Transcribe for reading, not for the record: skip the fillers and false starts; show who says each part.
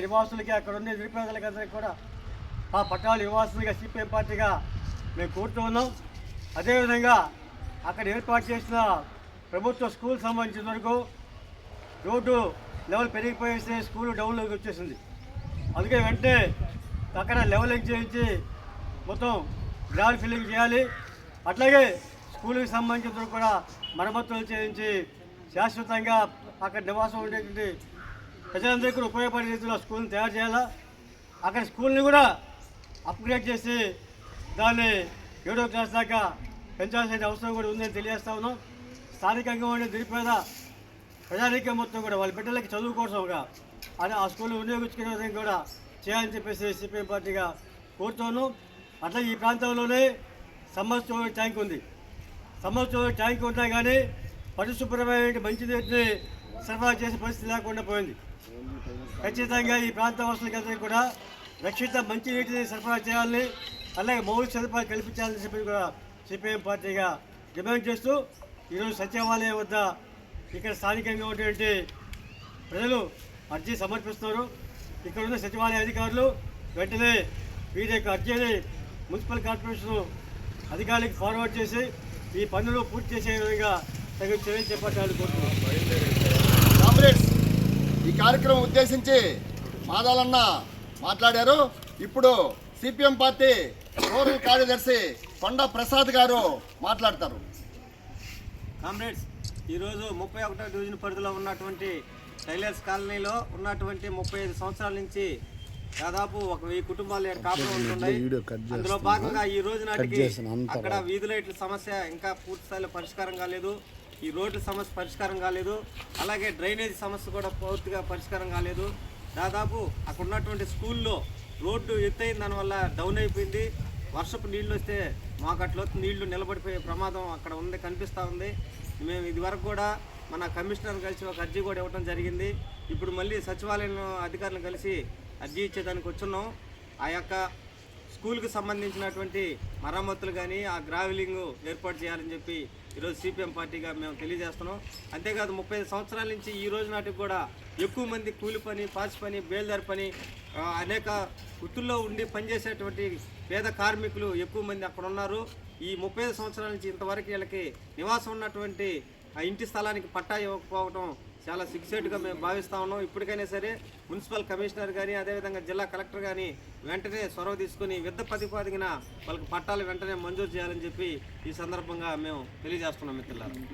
Speaker 1: నివాసులకి అక్కడ ఉండే నిరుపేదలకి అందరికీ కూడా ఆ పట్టాలు నివాసులుగా సిపిఎం పార్టీగా మేము కోరుతూ ఉన్నాం. అదేవిధంగా అక్కడ ఏర్పాటు చేసిన ప్రభుత్వ స్కూల్ సంబంధించిన వరకు రోడ్డు లెవెల్ పెరిగిపోయేసి స్కూల్ డౌన్లోకి వచ్చేసింది. అందుకే వెంటనే అక్కడ లెవెలింగ్ చేయించి మొత్తం గ్రౌండ్ ఫిల్లింగ్ చేయాలి. అట్లాగే స్కూల్కి సంబంధించిన కూడా మరమ్మతులు చేయించి శాశ్వతంగా అక్కడ నివాసం ఉండేటువంటి ప్రజలందరికీ కూడా ఉపయోగపడే రీతిలో స్కూల్ని తయారు చేయాలా. అక్కడ స్కూల్ని కూడా అప్గ్రేడ్ చేసి దాన్ని 7వ క్లాస్ దాకా పెంచాల్సిన అవసరం కూడా ఉందని తెలియజేస్తా ఉన్నాం. స్థానికంగా ఉండే నిరుపేద ప్రజానీకం మొత్తం కూడా వాళ్ళ బిడ్డలకి చదువు కోసంగా అని ఆ స్కూల్ వినియోగించుకునే విధంగా కూడా చేయాలని చెప్పేసి సిపిఎం పార్టీగా కోరుతున్నాం. అట్లా ఈ ప్రాంతంలోనే సమ్మర్ స్టోరేజ్ ట్యాంక్ ఉంది. సమ్మర్ స్టోరేజ్ ట్యాంక్ ఉన్నా కానీ పరిశుభ్రమైన మంచినీటిని సరఫరా చేసే పరిస్థితి లేకుండా పోయింది. ఖచ్చితంగా ఈ ప్రాంత వాసులకి కూడా రక్షిత మంచినీటిని సరఫరా చేయాలని, అలాగే మౌలిక సదుపాయాలు కల్పించాలని చెప్పి కూడా సిపిఎం పార్టీగా డిమాండ్ చేస్తూ ఈరోజు సచివాలయం వద్ద ఇక్కడ స్థానికంగా ఉన్నటువంటి ప్రజలు అర్జీ సమర్పిస్తున్నారు. ఇక్కడ ఉన్న సచివాలయ అధికారులు వెంటనే వీరి యొక్క అర్జీని మున్సిపల్ కార్పొరేషన్ అధికారులకు ఫార్వర్డ్ చేసి ఈ పనులు పూర్తి చేసే విధంగా తగిన చర్యలు చేపట్టాలని కోరుతున్నాం.
Speaker 2: కామ్రేడ్స్, ఈ కార్యక్రమం ఉద్దేశించి మాదాలన్న మాట్లాడారు. ఇప్పుడు సిపిఎం పార్టీ రూరల్ కార్యదర్శి కొండ ప్రసాద్ గారు మాట్లాడతారు.
Speaker 3: కామ్రేడ్స్, ఈరోజు 31వ డివిజన్ పరిధిలో ఉన్నటువంటి టైలర్స్ కాలనీలో ఉన్నటువంటి 35 సంవత్సరాల నుంచి దాదాపు 1000 కుటుంబాలు కాపులు ఉంటున్నాయి. అందులో భాగంగా ఈ రోజు నాటికి అక్కడ వీధి లైట్ల సమస్య ఇంకా పూర్తి స్థాయిలో పరిష్కారం కాలేదు. ఈ రోడ్ల సమస్య పరిష్కారం కాలేదు. అలాగే డ్రైనేజ్ సమస్య కూడా పూర్తిగా పరిష్కారం కాలేదు. దాదాపు అక్కడ ఉన్నటువంటి స్కూల్లో రోడ్డు ఎత్తైన దానివల్ల డౌన్ అయిపోయింది. వర్షపు నీళ్లు వస్తే మాకట్లో నీళ్లు నిలబడిపోయే ప్రమాదం అక్కడ ఉంది, కనిపిస్తూ ఉంది. మేము ఇది వరకు కూడా మన కమిషనర్ కలిసి ఒక అర్జీ కూడా ఇవ్వడం జరిగింది. ఇప్పుడు మళ్ళీ సచివాలయం అధికారులను కలిసి అర్జీ ఇచ్చేదానికి వచ్చున్నాం. ఆ యొక్క స్కూల్కి సంబంధించినటువంటి మరమ్మతులు కానీ ఆ గ్రావెలింగ్ ఏర్పాటు చేయాలని చెప్పి ఈరోజు సిపిఎం పార్టీగా మేము తెలియజేస్తున్నాం. అంతేకాదు 35 సంవత్సరాల నుంచి ఈ రోజు నాటికి కూడా ఎక్కువ మంది కూలి పని, పాచి పని, బేల్దారి పని, అనేక వృత్తుల్లో ఉండి పనిచేసేటువంటి పేద కార్మికులు ఎక్కువ మంది అక్కడ ఉన్నారు. ఈ 35 సంవత్సరాల నుంచి ఇంతవరకు వీళ్ళకి నివాసం ఉన్నటువంటి ఆ ఇంటి స్థలానికి పట్టా ఇవ్వకపోవడం చాలా సిగ్గుసేటుగా మేము భావిస్తూ ఉన్నాం. ఇప్పటికైనా సరే మున్సిపల్ కమిషనర్ కానీ అదేవిధంగా జిల్లా కలెక్టర్ కానీ వెంటనే చొరవ తీసుకుని యుద్ధ ప్రతిపాదికన వాళ్ళకి పట్టాలు వెంటనే మంజూరు చేయాలని చెప్పి ఈ సందర్భంగా మేము తెలియజేస్తున్నాం మిత్రులారా.